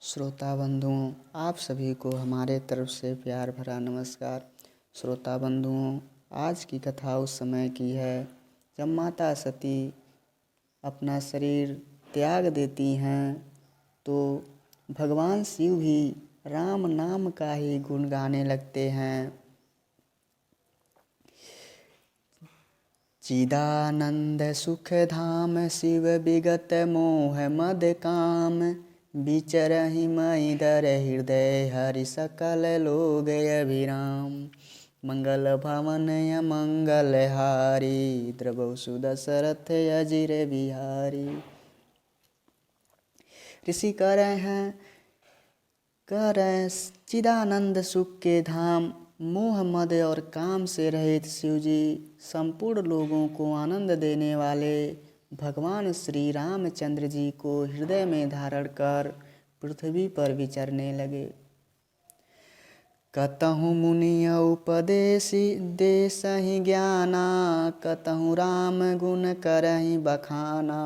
श्रोता बंधुओं, आप सभी को हमारे तरफ से प्यार भरा नमस्कार। श्रोता बंधुओं, आज की कथा उस समय की है जब माता सती अपना शरीर त्याग देती हैं तो भगवान शिव भी राम नाम का ही गुण गाने लगते हैं। चिदानंद सुख धाम शिव विगत मोह मद काम, विचरहि मई दर हृदय हरि सकल लोग अभिराम। मंगल भवन मंगल हारी, द्रवौ सुदशरथ अजिर बिहारी। ऋषि कह रहे चिदानंद सुख के धाम, मोह मद और काम से रहित शिवजी संपूर्ण लोगों को आनंद देने वाले भगवान श्री रामचंद्र जी को हृदय में धारण कर पृथ्वी पर विचरने लगे। कतहु मुनि उपदेशी देसहि ज्ञाना, कतहु राम गुण करहि बखाना।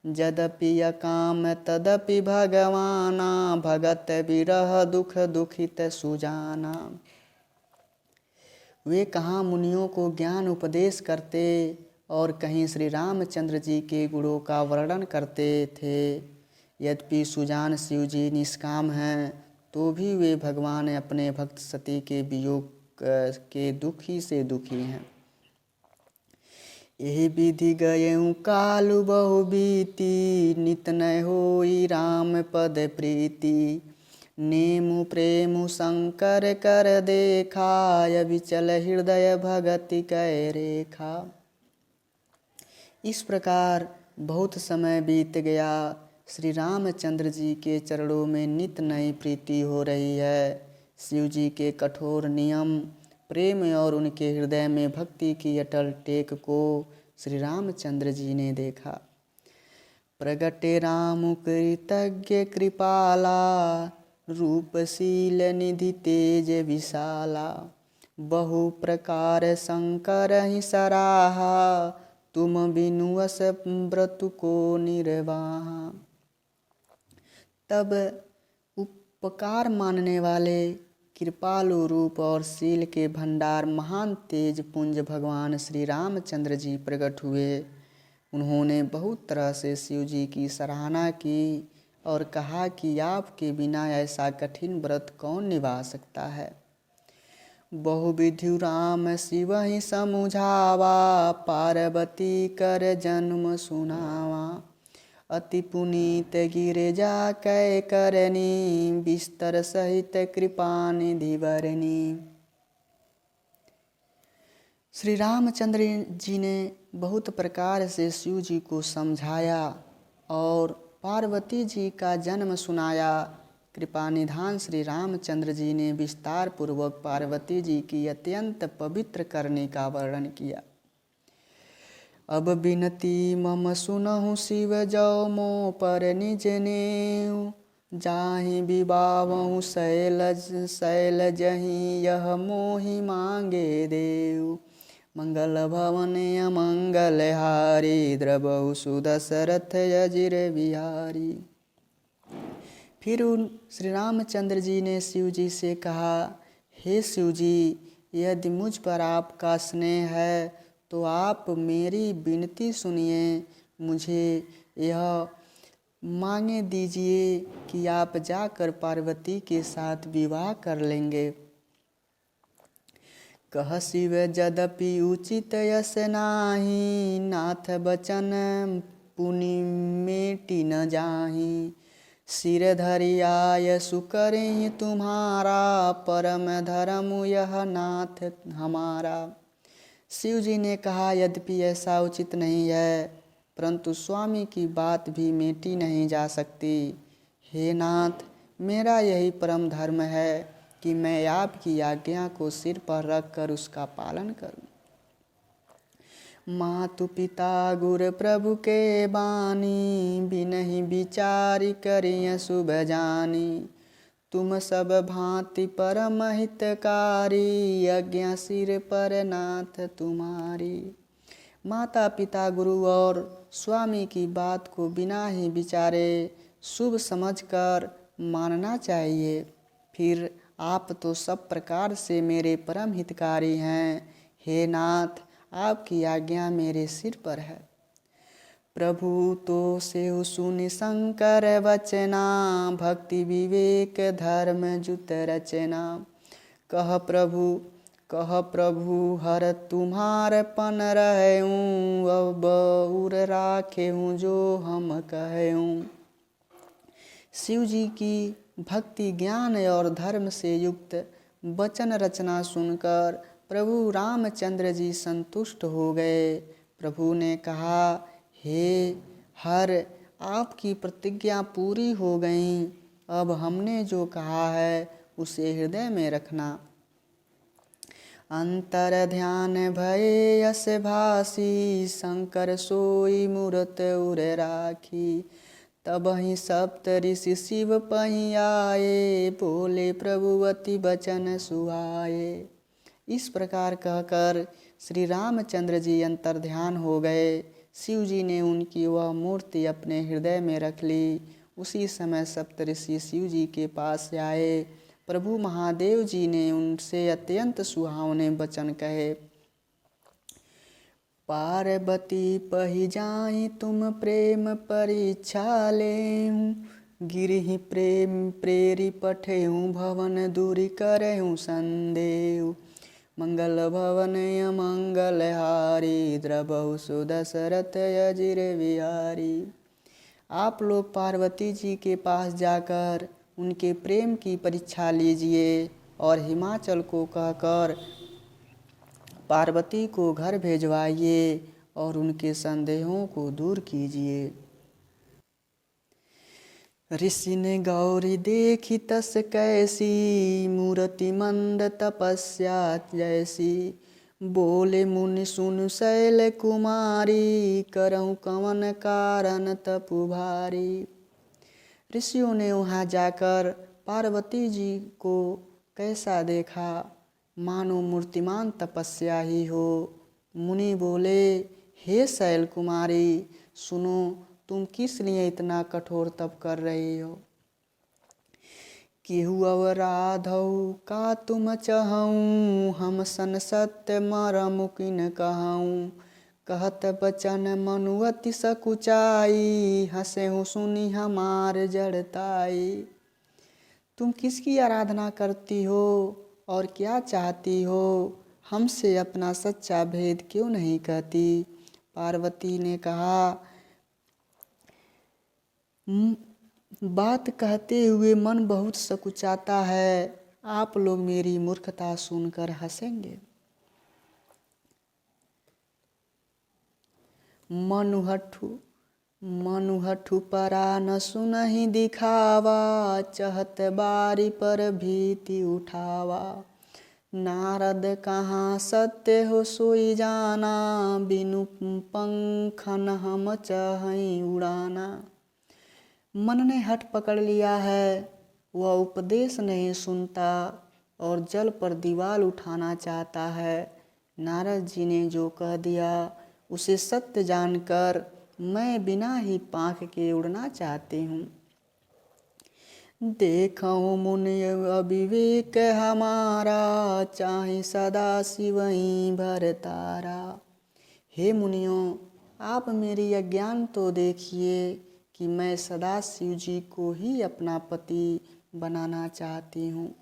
यद्यपि अकाम तदपि भगवाना, भगत विरह दुख दुखित सुजाना। वे कहाँ मुनियों को ज्ञान उपदेश करते और कहीं श्री रामचंद्र जी के गुणों का वर्णन करते थे। यद्यपि सुजान शिव जी निष्काम हैं तो भी वे भगवान अपने भक्त सती के वियोग के दुखी से दुखी हैं। यही विधि गयेउ कालु बहु बीती, नित न होई राम पद प्रीति। नेमु प्रेमु शंकर कर देखा, विचल हृदय भगति कै रेखा। इस प्रकार बहुत समय बीत गया। श्री रामचंद्र जी के चरणों में नित नई प्रीति हो रही है। शिव जी के कठोर नियम, प्रेम और उनके हृदय में भक्ति की अटल टेक को श्री रामचंद्र जी ने देखा। प्रगटे राम कृतज्ञ कृपाला, रूपशील निधि तेज विशाला। बहु प्रकार शंकर ही सराहा, तुम बिनु अस व्रत को निर्वाहा। तब उपकार मानने वाले कृपालु रूप और शील के भंडार महान तेज पुंज भगवान श्री रामचंद्र जी प्रकट हुए। उन्होंने बहुत तरह से शिव जी की सराहना की और कहा कि आपके बिना ऐसा कठिन व्रत कौन निभा सकता है। बहुविधि राम शिव ही समुझावा, पार्वती कर जन्म सुनावा। अति पुनीत गिरिजा कै करनी, बिस्तर सहित कृपा निधि वरनी। श्री रामचंद्र जी ने बहुत प्रकार से शिव जी को समझाया और पार्वती जी का जन्म सुनाया। कृपा निधान श्री रामचंद्र जी ने विस्तार पूर्वक पार्वती जी की अत्यंत पवित्र करने का वर्णन किया। अब बिनती मम सुनहु शिव जौ मो पर निज नेऊ, जाहि विबावहु शैल जहि यह मोहि मांगे देव। मंगल भवन अमंगल हारी, द्रवौ सुदशरथ अजिर बिहारी। फिर श्री रामचंद्र जी ने शिव जी से कहा, हे शिव जी, यदि मुझ पर आपका स्नेह है तो आप मेरी विनती सुनिए। मुझे यह मांगे दीजिए कि आप जाकर पार्वती के साथ विवाह कर लेंगे। कह शिव यद्यपि उचित यस नाही, नाथ बचन पुनि मेटि न जाहि। सिर धरि आय सुकरि तुम्हारा, परम धर्म यह नाथ हमारा। शिव जी ने कहा, यद्यपि ऐसा उचित नहीं है परंतु स्वामी की बात भी मेटी नहीं जा सकती। हे नाथ, मेरा यही परम धर्म है कि मैं आपकी आज्ञा को सिर पर रख कर उसका पालन करूं। मातु पिता गुर प्रभु के बानी, बिनहि विचारि करिय शुभ जानी। तुम सब भांति परम हितकारी, आज्ञा सिर पर नाथ तुम्हारी। माता पिता गुरु और स्वामी की बात को बिना ही विचारे शुभ समझकर मानना चाहिए। फिर आप तो सब प्रकार से मेरे परम हितकारी हैं। हे नाथ, आपकी आज्ञा मेरे सिर पर है। प्रभु तो सेहु सुनि शंकर वचना, भक्ति विवेक धर्म जुत रचना। कह प्रभु हर तुम्हार पन रहूं, अब उर राखेहूँ जो हम कहूँ। शिव जी की भक्ति ज्ञान और धर्म से युक्त वचन रचना सुनकर प्रभु रामचंद्र जी संतुष्ट हो गए। प्रभु ने कहा, हे हर, आपकी प्रतिज्ञा पूरी हो गई। अब हमने जो कहा है उसे हृदय में रखना। अंतर ध्यान भये यस भासी, शंकर सोई मूरत उर राखी। तब ही सप्त ऋषि शिव पही आए, बोले प्रभु अति वचन सुहाए। इस प्रकार कहकर श्री रामचंद्र जी अंतर ध्यान हो गए। शिव जी ने उनकी वह मूर्ति अपने हृदय में रख ली। उसी समय सप्तऋषि शिव जी के पास आए। प्रभु महादेव जी ने उनसे अत्यंत सुहावने वचन कहे। पार्वती पही जाई तुम प्रेम परीक्षा लेहूँ, गिरहि प्रेम प्रेरी पठेहूँ, भवन दूरी करेहूँ संदेव। मंगल भवन अमंगल हारी, द्रबहु सुदशरथ अजिर बिहारी। आप लोग पार्वती जी के पास जाकर उनके प्रेम की परीक्षा लीजिए और हिमाचल को कहकर पार्वती को घर भेजवाइए और उनके संदेहों को दूर कीजिए। ऋषि ने गौरी देखी तस कैसी, मूर्ति मंद तपस्या जैसी। बोले मुनि सुन शैल कुमारी, करहूँ कवन कारण तपु भारी। ऋषियों ने वहाँ जाकर पार्वती जी को कैसा देखा, मानो मूर्तिमान तपस्या ही हो। मुनि बोले, हे शैल कुमारी, सुनो, तुम किस लिए इतना कठोर तप कर रही हो। केहू अवराधऊ का तुम चहऊँ, हम सन सत्य मरम किन कहऊँ। कहत बचन मनु अति सकुचाई, हंसेहु सुनी हमार जड़ताई। तुम किसकी आराधना करती हो और क्या चाहती हो, हमसे अपना सच्चा भेद क्यों नहीं कहती। पार्वती ने कहा, बात कहते हुए मन बहुत सकुचाता है। आप लोग मेरी मूर्खता सुनकर हंसेंगे। मनुहठु परा न सुनहि दिखावा, चहत बारी पर भीति उठावा। नारद कहाँ सत्य हो सोई जाना, बिनु पंखन हम चाहई उड़ाना। मन ने हठ पकड़ लिया है, वह उपदेश नहीं सुनता और जल पर दीवार उठाना चाहता है। नारद जी ने जो कह दिया उसे सत्य जानकर मैं बिना ही पाँख के उड़ना चाहती हूँ। देखऊँ मुनि अविवेक हमारा, चाहे सदा शिवई भरतारा। हे मुनियों, आप मेरी अज्ञान तो देखिए कि मैं सदा शिव जी को ही अपना पति बनाना चाहती हूँ।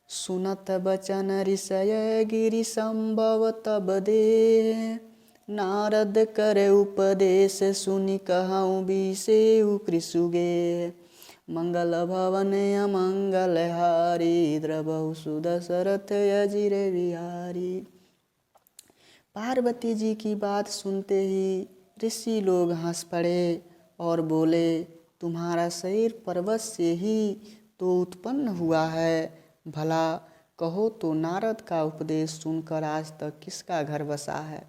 सुनत बचन ऋषय गिरि संभव तब दे, नारद करे उपदेश सुनि कहऊँ बिसेहु कृसुगे। मंगल भवन अमंगल हारी, द्रबहु सुदशरथ अजिर बिहारी। पार्वती जी की बात सुनते ही ऋषि लोग हंस पड़े और बोले, तुम्हारा शरीर पर्वत से ही तो उत्पन्न हुआ है, भला कहो तो नारद का उपदेश सुनकर आज तक किसका घर बसा है।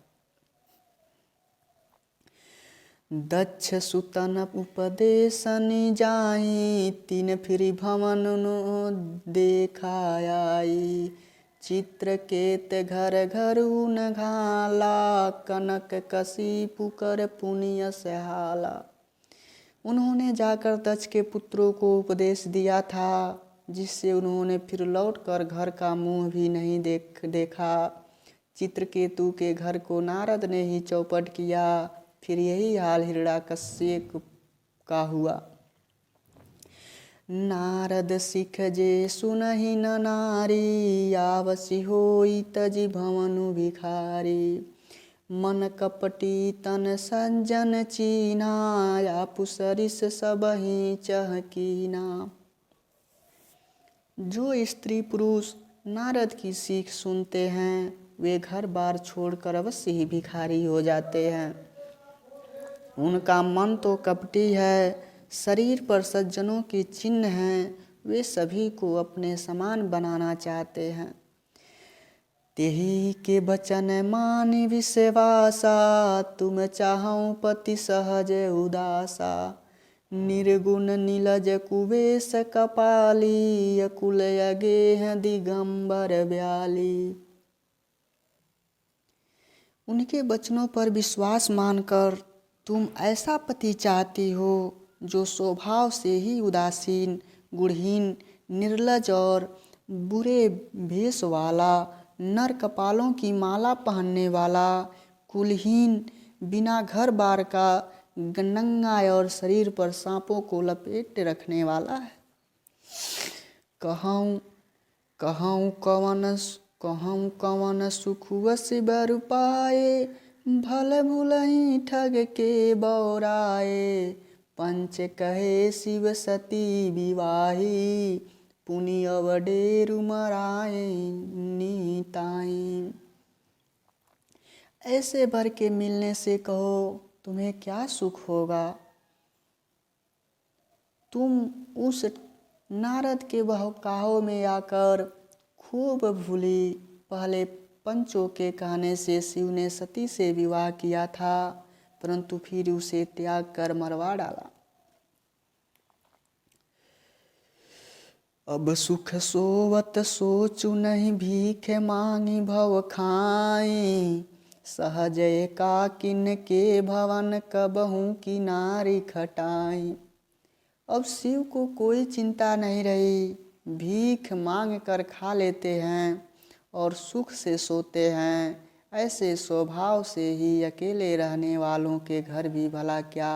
दक्ष सुतन उपदेशनि जाई, तीन फिर भवन देखाई। चित्रकेत घर घर उन घाला, कनक कसी पुकर पुनिय सहाला। उन्होंने जाकर दक्ष के पुत्रों को उपदेश दिया था, जिससे उन्होंने फिर लौटकर घर का मुंह भी नहीं देखा। चित्रकेतु के घर को नारद ने ही चौपट किया। फिर यही हाल हिरण्यकश्यप का हुआ। नारद सिख जे सुनहि न नारी, आवसी होई तजि भवनु भिखारी। मन कपटी तन सज्जन चीना, आपु सरिस सबहि चहकीना। जो स्त्री पुरुष नारद की सीख सुनते हैं, वे घर बार छोड़कर अवश्य ही भिखारी हो जाते हैं। उनका मन तो कपटी है, शरीर पर सज्जनों के चिन्ह हैं, वे सभी को अपने समान बनाना चाहते हैं। तेहि के बचन मानि विश्वासा, तुम चाहूं पति सहज उदासा। निर्गुण नीलज कुबेश कपाली, अकुल अगेह दिगंबर ब्याली। उनके वचनों पर विश्वास मानकर तुम ऐसा पति चाहती हो जो स्वभाव से ही उदासीन, गुणहीन, निर्लज और बुरे भेष वाला, नर कपालों की माला पहनने वाला, कुलहीन, बिना घर बार का, नंगा और शरीर पर सांपों को लपेट रखने वाला है। कहूँ कवन सुखवस बर पाए, भल भुलहि ठग के बौराए। पंच कहे शिव सती विवाही, पुनि अवडेरु मराए नीताई। ऐसे बर के मिलने से कहो तुम्हें क्या सुख होगा। तुम उस नारद के बहकावे में आकर खूब भूली। पहले पंचों के कहने से शिव ने सती से विवाह किया था, परंतु फिर उसे त्याग कर मरवा डाला। अब सुख सोवत सोचु नहीं, भीख मांगी भव खाई। सहज एकाकिन के भवन, कबहू की नारी खटाई। अब शिव को कोई चिंता नहीं रही, भीख मांग कर खा लेते हैं और सुख से सोते हैं। ऐसे स्वभाव से ही अकेले रहने वालों के घर भी भला क्या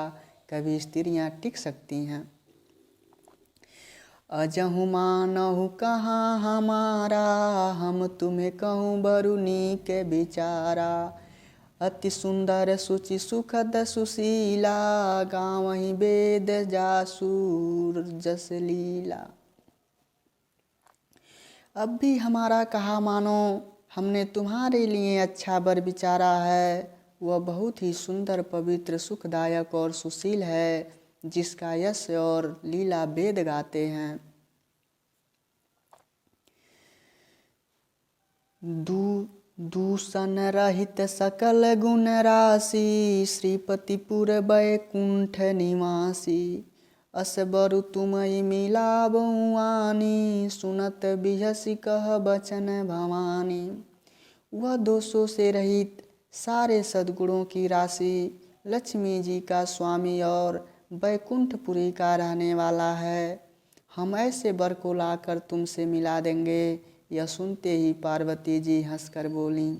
कभी स्त्रियां टिक सकती हैं। अजहु मानहु कहाँ हमारा, हम तुम्हें कहूँ बरु नीक बिचारा। अति सुंदर सुचि सुखद सुशीला, गावहि वेद जासुर जस लीला। अब भी हमारा कहा मानो, हमने तुम्हारे लिए अच्छा वर विचारा है। वह बहुत ही सुंदर, पवित्र, सुखदायक और सुशील है, जिसका यश और लीला वेद गाते हैं। दूषण रहित सकल गुण राशि, श्रीपतिपुर बैकुंठ निवासी। असबरु तुमहि मिलाबहु आनी, सुनत बिहसी कह बचन भवानी। वह दोषों से रहित, सारे सद्गुणों की राशि, लक्ष्मी जी का स्वामी और बैकुंठपुरी का रहने वाला है। हम ऐसे वर को लाकर तुमसे मिला देंगे। यह सुनते ही पार्वती जी हंसकर बोली,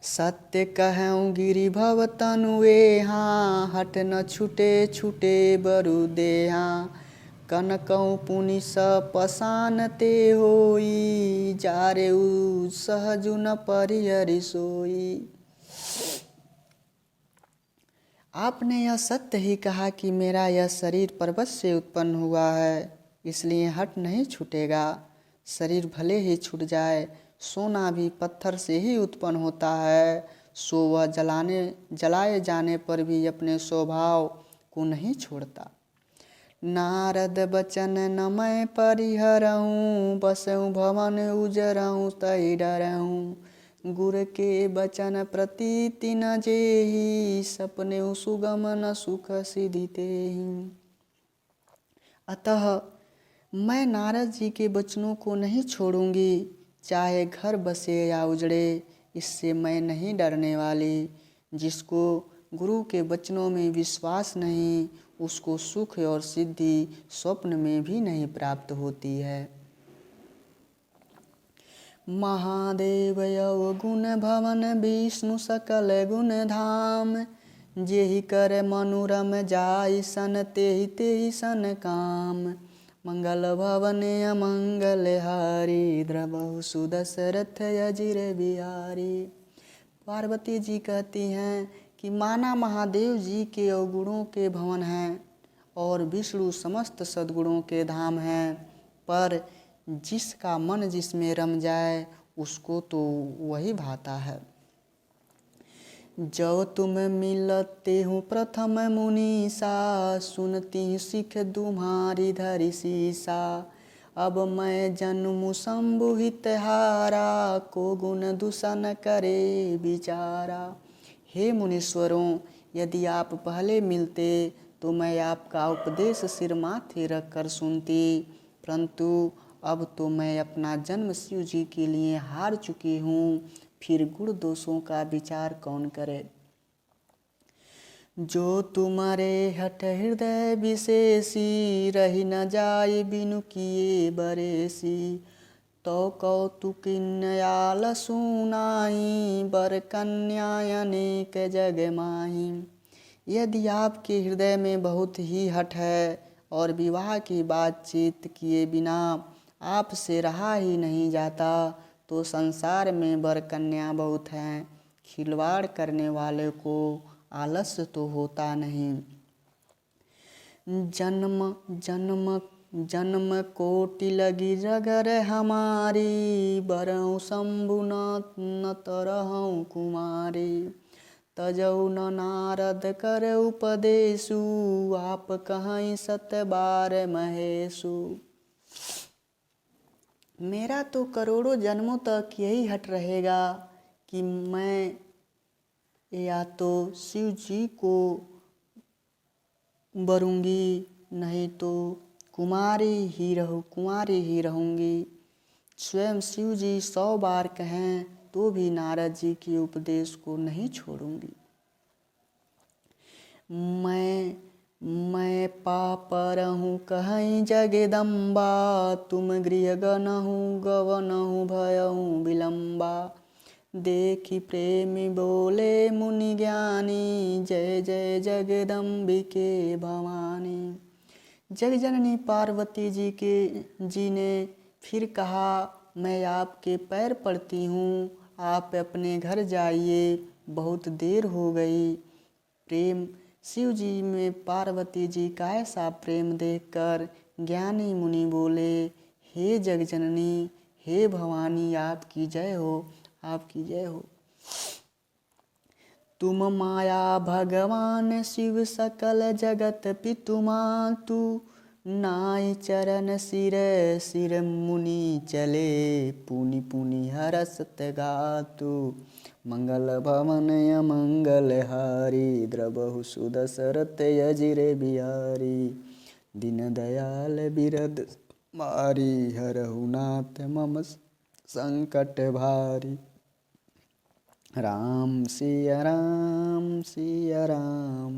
सत्य कहूँ गिरि भव तनुए हाँ, हट न छूटे छूटे बरु देहा। कनकऊ पुनि सपसानते होई, जारे सहजु न परिहरि सोई। आपने यह सत्य ही कहा कि मेरा यह शरीर पर्वत से उत्पन्न हुआ है, इसलिए हट नहीं छूटेगा। शरीर भले ही छूट जाए, सोना भी पत्थर से ही उत्पन्न होता है, सो वह जलाए जाने पर भी अपने स्वभाव को नहीं छोड़ता। नारद बचन न मैं परिहरऊँ, बसऊँ भवन उजरऊँ तहि डरऊँ। गुर के बचन प्रतीति न जेहि, सपने सुगम न सुख सिधि तेहि। अतः मैं नारद जी के वचनों को नहीं छोड़ूंगी, चाहे घर बसे या उजड़े, इससे मैं नहीं डरने वाली। जिसको गुरु के वचनों में विश्वास नहीं, उसको सुख और सिद्धि स्वप्न में भी नहीं प्राप्त होती है। महादेव अवगुण भवन विष्णु सकल गुण धाम, जेहि कर मनोरम जाय सन तेहि तेहि सन काम। मंगल भवन अमंगल हारी, द्रवहु सुदशरथ अजिर बिहारी। पार्वती जी कहती हैं कि माना महादेव जी के अवगुणों के भवन हैं और विष्णु समस्त सद्गुणों के धाम हैं, पर जिसका मन जिसमें रम जाए उसको तो वही भाता है। जो तुम मिलते हो प्रथम मुनीसा, सुनती सिख तुम्हारी धरि सीसा। अब मैं जन्मु संबुहित हारा, को गुण दूषण करे विचारा। हे मुनीश्वरों, यदि आप पहले मिलते तो मैं आपका उपदेश सिर माथे रख कर सुनती, परंतु अब तो मैं अपना जन्म शिव जी के लिए हार चुकी हूँ, फिर गुण दोषों का विचार कौन करे। जो तुम्हारे हठ हृदय विशेषी, रही न जाए बिनु किए बरेसी। तो कौतुक नयाल सुनाई, बर कन्या अनेक जग माही। यदि आपके हृदय में बहुत ही हठ है और विवाह की बातचीत किए बिना आपसे रहा ही नहीं जाता, तो संसार में बर कन्या बहुत हैं। खिलवाड़ करने वाले को आलस्य तो होता नहीं। जन्म जन्म जन्म कोटि लगी रगर हमारी, बरहु शंभु न तरहु कुमारी। तजौ न नारद कर उपदेशु, आप कहीं सत बार महेशु। मेरा तो करोड़ों जन्मों तक यही हट रहेगा कि मैं या तो शिव जी को वरूंगी, नहीं तो कुमारी ही रहूंगी। स्वयं शिव जी 100 बार कहें तो भी नारद जी के उपदेश को नहीं छोड़ूंगी। मैं पाप रहूं कहीं जगदम्बा, तुम गृह गनहु गवनहु भयहु विलम्बा। देखी प्रेमी बोले मुनि ज्ञानी, जय जय जगदम्बिके भवानी। जगजननी पार्वती जी ने फिर कहा, मैं आपके पैर पड़ती हूँ, आप अपने घर जाइए, बहुत देर हो गई। प्रेम शिव जी में पार्वती जी का ऐसा प्रेम देखकर ज्ञानी मुनि बोले, हे जगजननी, हे भवानी, आपकी जय हो, आपकी जय हो। तुम माया भगवान शिव सकल जगत पितु मातु, नाई चरण सिर सिर मुनि चले, पुनि पुनि हरसत गातु। मंगल भवन अमंगल हारी, द्रवहु सुदशरथ अजिर बिहारी। दीन दयाल बिरद मारी, हरहु नाथ मम संकट भारी। राम सिया राम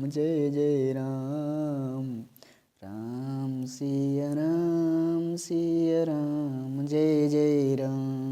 जय जय राम। राम सिया राम जय जय राम।